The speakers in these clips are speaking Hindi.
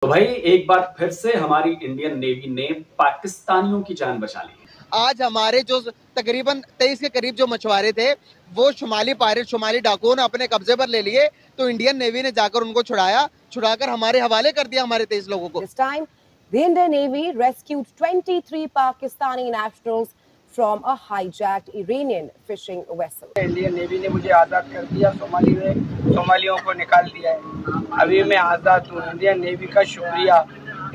तो भाई एक बार फिर से हमारी इंडियन नेवी ने पाकिस्तानियों की जान बचा ली है। आज हमारे जो तकरीबन 23 के करीब जो मछुआरे थे वो शुमाली पायरेट शुमाली डाकुओं ने अपने कब्जे पर ले लिए, तो इंडियन नेवी ने जाकर उनको छुड़ाकर हमारे हवाले कर दिया हमारे 23 लोगों को। This time, the Indian Navy rescued 23 Pakistani nationals from a hijacked Iranian fishing vessel. Indian navy ने मुझे आज़ाद कर दिया, सोमाली में सोमालियों को निकाल दिया है। अभी मैं आज़ाद हूँ। इंडियन नेवी का शुक्रिया।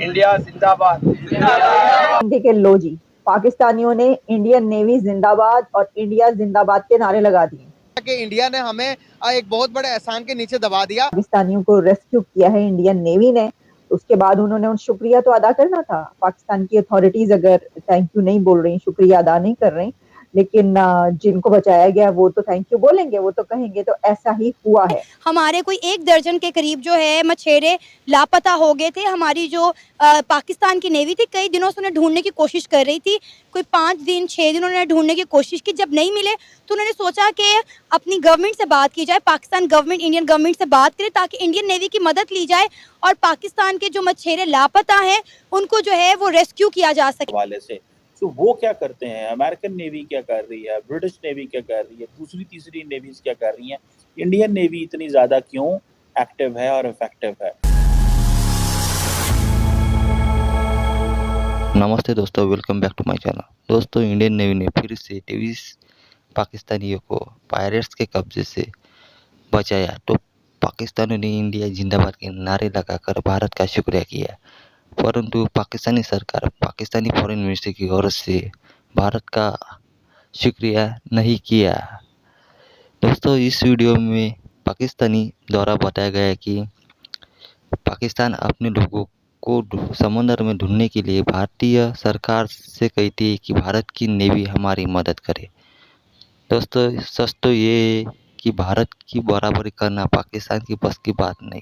इंडिया जिंदाबाद। इंडिया के लो जी, पाकिस्तानियों ने इंडियन नेवी जिंदाबाद और इंडिया जिंदाबाद के नारे लगा दिए कि इंडिया ने हमें एक बहुत बड़े एहसान के नीचे दबा दिया। पाकिस्तानियों को रेस्क्यू किया है इंडियन नेवी ने, उसके बाद उन्होंने उन शुक्रिया तो अदा करना था। पाकिस्तान की अथॉरिटीज अगर थैंक यू नहीं बोल रही, शुक्रिया अदा नहीं कर रही, लेकिन जिनको बचाया गया वो तो थैंक यू बोलेंगे, वो तो कहेंगे। तो ऐसा ही हुआ है। हमारे कोई 1 दर्जन के करीब जो है मछेरे लापता हो गए थे। हमारी जो पाकिस्तान की नेवी थी कई दिनों से उन्हें ढूंढने की कोशिश कर रही थी। कोई 5 दिन 6 दिन उन्होंने ढूंढने की कोशिश की, जब नहीं मिले तो उन्होंने सोचा कि अपनी गवर्नमेंट से बात की जाए, पाकिस्तान गवर्नमेंट इंडियन गवर्नमेंट से बात करें ताकि इंडियन नेवी की मदद ली जाए और पाकिस्तान के जो मछेरे लापता हैं उनको जो है वो रेस्क्यू किया जा सके। तो वो क्या करते हैं, अमेरिकन नेवी क्या कर रही है, ब्रिटिश नेवी क्या कर रही है, दूसरी तीसरी नेवीज क्या कर रही हैं, इंडियन नेवी इतनी ज़्यादा क्यों एक्टिव है और इफेक्टिव है। नमस्ते दोस्तों, welcome back to my channel. दोस्तों, इंडियन नेवी ने फिर से 23 पाकिस्तानियों को पायरेट्स के कब्जे से बचाया। तो पाकिस्तानियों ने इंडिया जिंदाबाद के नारे लगाकर भारत का शुक्रिया किया, परंतु पाकिस्तानी सरकार पाकिस्तानी फॉरेन मिनिस्टर की ओर से भारत का शुक्रिया नहीं किया। दोस्तों, इस वीडियो में पाकिस्तानी द्वारा बताया गया है कि पाकिस्तान अपने लोगों को समुद्र में ढूंढने के लिए भारतीय सरकार से कहती है कि भारत की नेवी हमारी मदद करे। दोस्तों, सच तो ये है कि भारत की बराबरी करना पाकिस्तान की बस की बात नहीं।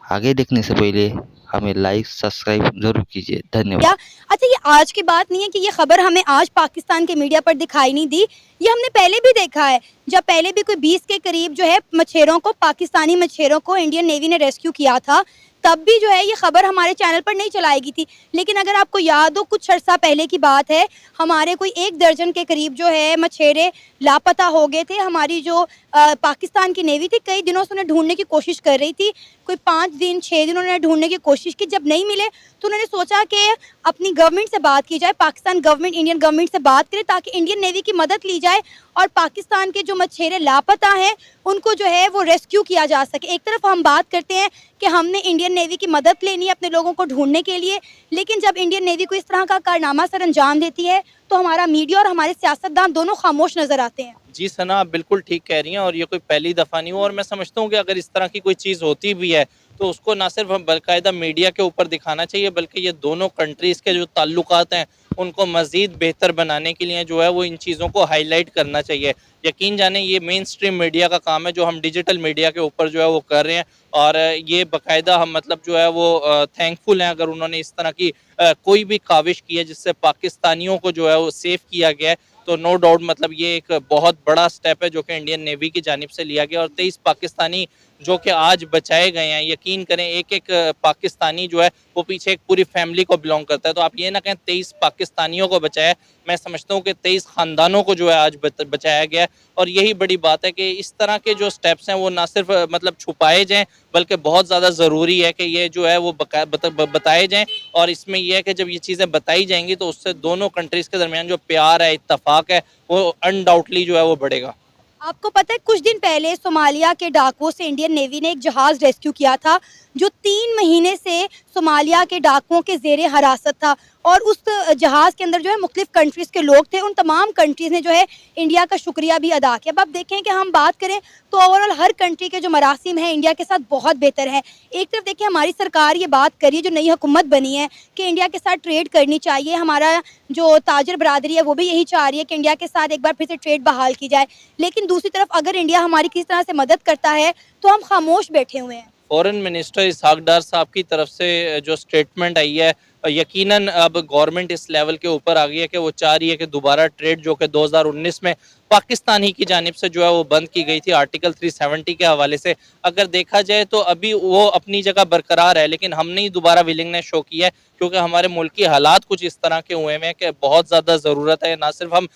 आगे देखने से पहले हमें लाइक सब्सक्राइब जरूर कीजिए। धन्यवाद। अच्छा, ये आज की बात नहीं है कि ये खबर हमें आज पाकिस्तान के मीडिया पर दिखाई नहीं दी, ये हमने पहले भी देखा है। जब पहले भी कोई 20 के करीब जो है मछेरों को, पाकिस्तानी मछेरों को इंडियन नेवी ने रेस्क्यू किया था, तब भी जो है ये खबर हमारे चैनल पर नहीं चलाई गई थी। लेकिन अगर आपको याद हो, कुछ अर्सा पहले की बात है, हमारे कोई 1 दर्जन के करीब जो है मछेरे लापता हो गए थे। हमारी जो पाकिस्तान की नेवी थी कई दिनों से उन्हें ढूंढने की कोशिश कर रही थी। कोई 5 दिन 6 दिन उन्होंने ढूंढने की कोशिश की, जब नहीं मिले तो उन्होंने सोचा कि अपनी गवर्नमेंट से बात की जाए, पाकिस्तान गवर्नमेंट इंडियन गवर्नमेंट से बात करें ताकि इंडियन नेवी की मदद ली जाए और पाकिस्तान के जो मछेरे लापता हैं उनको जो है वो रेस्क्यू किया जा सके। एक तरफ हम बात करते हैं कि हमने इंडियन नेवी की मदद लेनी है अपने लोगों को ढूंढने के लिए, लेकिन जब इंडियन नेवी को इस तरह का कारनामा सर अंजाम देती है तो हमारा मीडिया और हमारे सियासतदान दोनों खामोश नजर आते हैं। जी सना, आप बिल्कुल ठीक कह रही हैं और ये कोई पहली दफ़ा नहीं हुआ। और मैं समझता हूँ कि अगर इस तरह की कोई चीज़ होती भी है तो उसको ना सिर्फ बाकायदा मीडिया के ऊपर दिखाना चाहिए, बल्कि ये दोनों कंट्रीज़ के जो ताल्लुकात हैं उनको मज़ीद बेहतर बनाने के लिए जो है वो इन चीज़ों को हाईलाइट करना चाहिए। यकीन जाने ये मेन स्ट्रीम मीडिया का काम है जो हम डिजिटल मीडिया के ऊपर जो है वो कर रहे हैं, और ये बाकायदा हम मतलब जो है वो थैंकफुल हैं अगर उन्होंने इस तरह की कोई भी काविश की है जिससे पाकिस्तानियों को जो है वो सेफ किया गया है। तो नो डाउट मतलब ये एक बहुत बड़ा स्टेप है जो कि इंडियन नेवी की जानिब से लिया गया, और 23 पाकिस्तानी जो कि आज बचाए गए हैं, यकीन करें एक एक पाकिस्तानी जो है वो पीछे एक पूरी फैमिली को बिलोंग करता है। तो आप ये ना कहें 23 पाकिस्तानियों को बचाया, मैं समझता हूँ कि 23 ख़ानदानों को जो है आज बचाया गया है। और यही बड़ी बात है कि इस तरह के जो स्टेप्स हैं वो ना सिर्फ मतलब छुपाए जाएँ, बल्कि बहुत ज़्यादा ज़रूरी है कि ये जो है वो बताए जाएँ। और इसमें यह है कि जब ये चीज़ें बताई जाएंगी तो उससे दोनों कंट्रीज़ के दरमियान जो प्यार है, इत्तफाक है, वो अनडाउटली जो है वो बढ़ेगा। आपको पता है कुछ दिन पहले सोमालिया के डाकुओं से इंडियन नेवी ने एक जहाज़ रेस्क्यू किया था जो 3 महीने से सोमालिया के डाकुओं के ज़ेरे हिरासत था, और उस जहाज़ के अंदर जो है मुख्तलिफ कंट्रीज़ के लोग थे। उन तमाम कंट्रीज़ ने जो है इंडिया का शुक्रिया भी अदा किया। अब आप देखें कि हम बात करें तो ओवरऑल हर कंट्री के जो मरासिम हैं इंडिया के साथ बहुत बेहतर है। एक तरफ देखिए हमारी सरकार ये बात कर रही है, जो नई हुकूमत बनी है, कि इंडिया के साथ ट्रेड करनी चाहिए। हमारा जो ताजर बरादरी है वो भी यही चाह रही है कि इंडिया के साथ एक बार फिर से ट्रेड बहाल की जाए। लेकिन दूसरी तरफ अगर इंडिया हमारी किसी तरह से मदद करता है तो हम खामोश बैठे हुए हैं। फॉरेन मिनिस्टर इसहाक डार साहब की तरफ से जो स्टेटमेंट आई है यकीनन अब गवर्नमेंट इस लेवल के ऊपर आ गई है कि वो चाह रही है कि दोबारा ट्रेड जो कि 2019 में पाकिस्तान ही की जानिब से जो है वो बंद की गई थी आर्टिकल 370 के हवाले से, अगर देखा जाए तो अभी वो अपनी जगह बरकरार है, लेकिन हमने ही दोबारा विलिंगनेस शो की है क्योंकि हमारे मुल्क की हालात कुछ इस तरह के हुए हैं कि बहुत ज़्यादा ज़रूरत है ना सिर्फ हम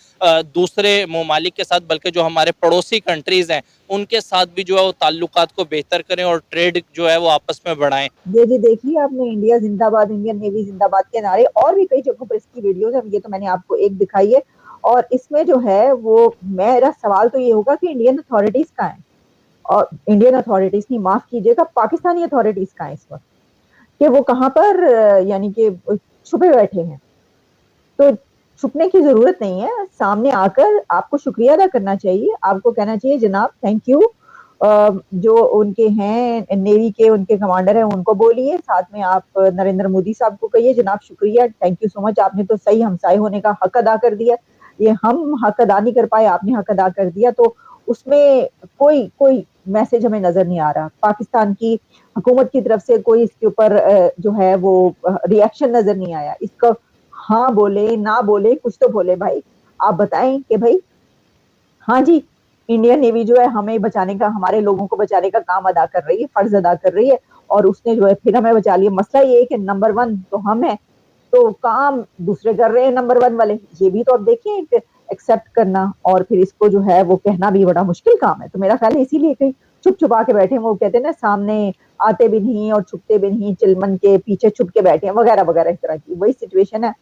दूसरे ममालिक के साथ बल्कि जो हमारे पड़ोसी कंट्रीज़ हैं उनके साथ भी जो है वो ताल्लुकात को बेहतर करें और ट्रेड जो है वो आपस में बढ़ाएं। ये जी देखिए आपने इंडिया जिंदाबाद, इंडियन नेवी जिंदाबाद के नारे और भी कई जगहों पर इसकी वीडियोस है, ये तो मैंने आपको एक दिखाई है। और इसमें जो है वो मेरा सवाल तो ये होगा कि इंडियन अथॉरिटीज कहाँ हैं, और इंडियन अथॉरिटीज नहीं, माफ कीजिएगा, पाकिस्तानी अथॉरिटीज कहाँ हैं इस वक्त, कि वो कहाँ पर यानी कि छुपे बैठे हैं। तो छुपने की जरूरत नहीं है, सामने आकर आपको शुक्रिया अदा करना चाहिए, आपको कहना चाहिए जनाब थैंक यू। जो उनके हैं नेवी के उनके कमांडर हैं उनको बोलिए, साथ में आप नरेंद्र मोदी साहब को कहिए जनाब शुक्रिया, थैंक यू सो मच, आपने तो सही हमसाए होने का हक अदा कर दिया। ये हम हक अदा नहीं कर पाए, आपने हक अदा कर दिया, तो उसमें कोई मैसेज हमें नजर नहीं आ रहा। पाकिस्तान की हुकूमत की तरफ से कोई इसके ऊपर जो है वो रिएक्शन नजर नहीं आया। इसका हाँ बोले ना बोले कुछ तो बोले भाई, आप बताएं कि भाई हाँ जी इंडियन नेवी जो है हमें बचाने का, हमारे लोगों को बचाने का काम अदा कर रही है, फर्ज अदा कर रही है, और उसने जो है फिर हमें बचा लिया। मसला ये है कि नंबर 1 तो हम है, तो काम दूसरे कर रहे हैं नंबर 1 वाले। ये भी तो अब देखिए एक्सेप्ट करना और फिर इसको जो है वो कहना भी बड़ा मुश्किल काम है। तो मेरा ख्याल है इसीलिए कहीं छुप छुपा के बैठे हैं, वो कहते हैं ना सामने आते भी नहीं और छुपते भी नहीं, चिलमन के पीछे छुप के बैठे हैं वगैरह वगैरह, इस तरह की वही सिचुएशन है।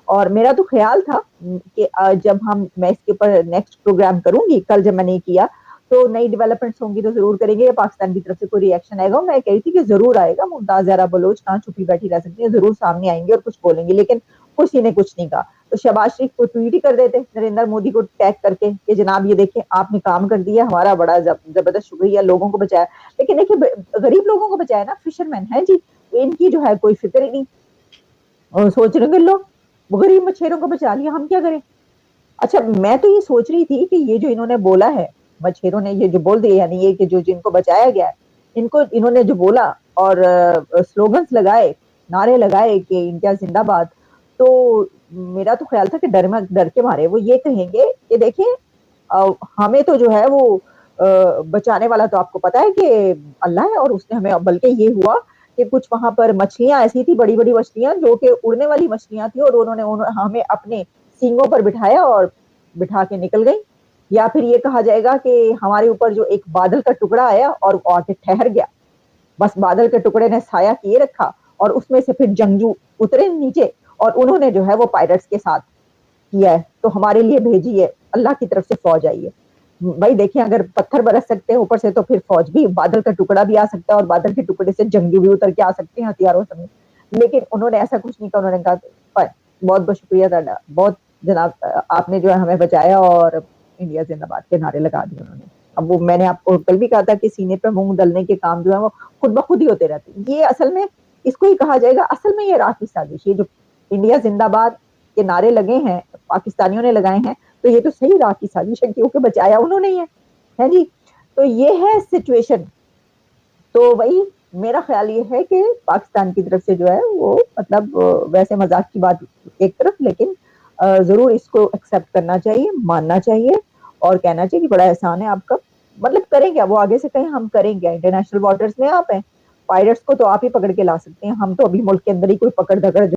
और मेरा तो ख्याल था कि जब मैं इसके ऊपर नेक्स्ट प्रोग्राम करूंगी, कल जब मैंने किया तो नई डेवलपमेंट्स होंगी तो जरूर करेंगे, पाकिस्तान की तरफ से कोई रिएक्शन आएगा। मैं कह रही थी कि जरूर आएगा, मुमताज जहरा बलोच कहाँ छुपी बैठी रह सकती है, जरूर सामने आएंगे और कुछ बोलेंगे, लेकिन किसी ने कुछ नहीं कहा। तो शहबाज शरीफ को ट्वीट ही कर देते नरेंद्र मोदी को टैग करके कि जनाब ये देखें आपने काम कर दिया, हमारा बड़ा जबरदस्त शुक्रिया, लोगों को बचाया। लेकिन देखिए गरीब लोगों को बचाया ना, फिशरमैन है जी, इनकी जो है कोई फिक्र ही नहीं, और सोच रहे लोग वो गरीब मछेरों को बचा लिया, हम क्या करें। अच्छा मैं तो ये सोच रही थी कि ये जो इन्होंने बोला है, मछेरों ने ये जो बोल दिया, यानी ये कि जो जिनको बचाया गया इनको इन्होंने जो बोला और स्लोगन्स लगाए, नारे लगाए कि इंडिया जिंदाबाद, तो मेरा तो ख्याल था कि डर के मारे वो ये कहेंगे कि देखिए हमें तो जो है वो बचाने वाला तो आपको पता है कि अल्लाह है, और उसने हमें, बल्कि ये हुआ कि कुछ वहां पर मछलियां ऐसी थी, बड़ी बड़ी मछलियां जो कि उड़ने वाली मछलियां थी, और उन्होंने हमें अपने सींगों पर बिठाया और बिठा के निकल गई। या फिर ये कहा जाएगा कि हमारे ऊपर जो एक बादल का टुकड़ा आया और आके ठहर गया, बस बादल के टुकड़े ने साया किए रखा और उसमें से फिर जंगजू उतरे नीचे और उन्होंने जो है वो पायलट्स के साथ किया है, तो हमारे लिए भेजी है अल्लाह की तरफ से फौज आई है। भाई देखिए अगर पत्थर बरस सकते हैं ऊपर से, तो फिर फौज भी, बादल का टुकड़ा भी आ सकता है और बादल के टुकड़े से जंगी भी उतर के आ सकते हैं हथियारों समेत। लेकिन उन्होंने ऐसा कुछ नहीं कहा, उन्होंने कहा बहुत बहुत शुक्रिया दादा, बहुत जनाब आपने जो है हमें बचाया, और इंडिया जिंदाबाद के नारे लगा दिए उन्होंने। अब वो मैंने आपको कल भी कहा था कि सीने पे मूंग दलने के काम जो है वो खुद ब खुद ही होते रहते हैं। ये असल में इसको ही कहा जाएगा, असल में ये राह की साजिश, ये जो इंडिया जिंदाबाद के नारे लगे हैं पाकिस्तानियों ने लगाए हैं, तो ये तो सही राह की साजिश है क्योंकि बचाया उन्होंने ही है जी। तो ये है सिचुएशन। तो वही मेरा ख्याल ये है कि पाकिस्तान की तरफ से जो है वो मतलब वैसे मजाक की बात एक तरफ, लेकिन जरूर इसको एक्सेप्ट करना चाहिए, मानना चाहिए और कहना चाहिए कि बड़ा एहसान है आपका। मतलब करें क्या वो, आगे से कहें हम करें क्या, इंटरनेशनल वाटर्स में आप हैं, पायलट्स को तो आप ही पकड़ के ला सकते हैं, हम तो अभी मुल्क के अंदर ही कोई पकड़ धकड़